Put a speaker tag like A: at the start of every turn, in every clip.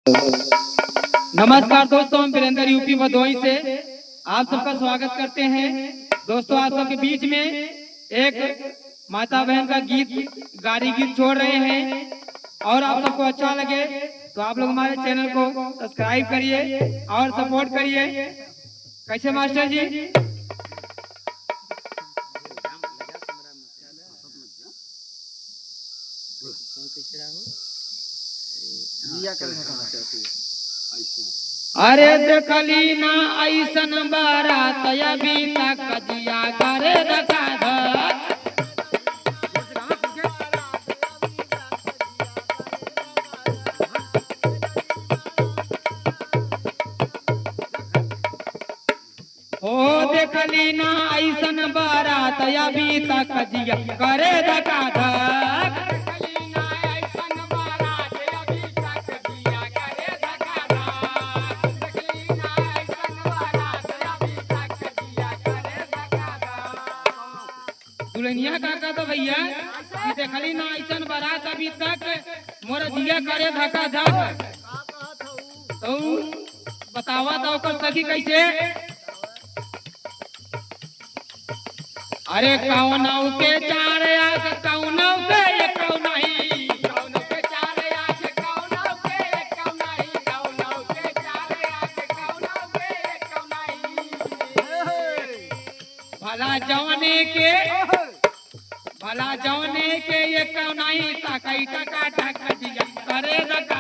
A: नमस्कार दोस्तों, हम वीरेंद्र यूपी भदोही से आप सबका स्वागत करते हैं। दोस्तों, आप सबके बीच में एक माता बहन का गीत गारी गीत छोड़ रहे हैं और आप सबको अच्छा लगे तो आप लोग हमारे चैनल को सब्सक्राइब करिए और सपोर्ट करिए। कैसे मास्टर जी? अरे देखली ना ऐसन बारात अभी तक जिया करे रखा ओ देखली ना ऐसन बारात अभी तक जिया करे रखा दुल्हनिया का कहता भैया कि देखली ना ऐसन बारात अभी तक मोर जिया करे धक्का धक। तो बतावा तो ओकर सखी कैसे? अरे कौनौ के चार आंख कौनौ के एक नहीं, कौनौ के चार आंख कौनौ के एक नहीं, कौनौ के चार आंख कौनौ के एक नहीं। भला जौने के एक नहीं ताकई टका टक जिया करे रखा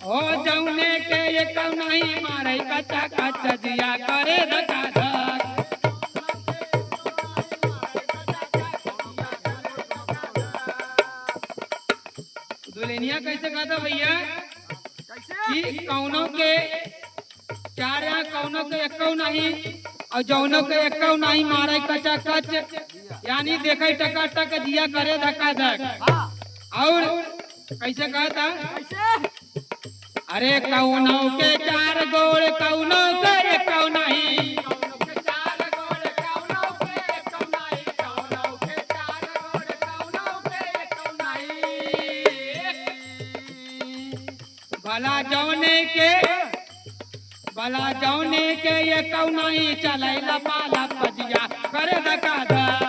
A: ओ जौने के एक नहीं मारे कच्चा कच्चा जिया करे रखा दुल्हनिया कैसे कहता भैया कि कौनों के चार या कौनों के एक नहीं और जौनों के एक नहीं मारे कच्चा कच, यानी देखे टका टक जिया करे धक्का धक। और कैसे कहता? अरे कौनों के चार गोड़ कौनों के एक नहीं, भला जौने के ये कौनाई चलैला पाला पजिया करे धक्का धक।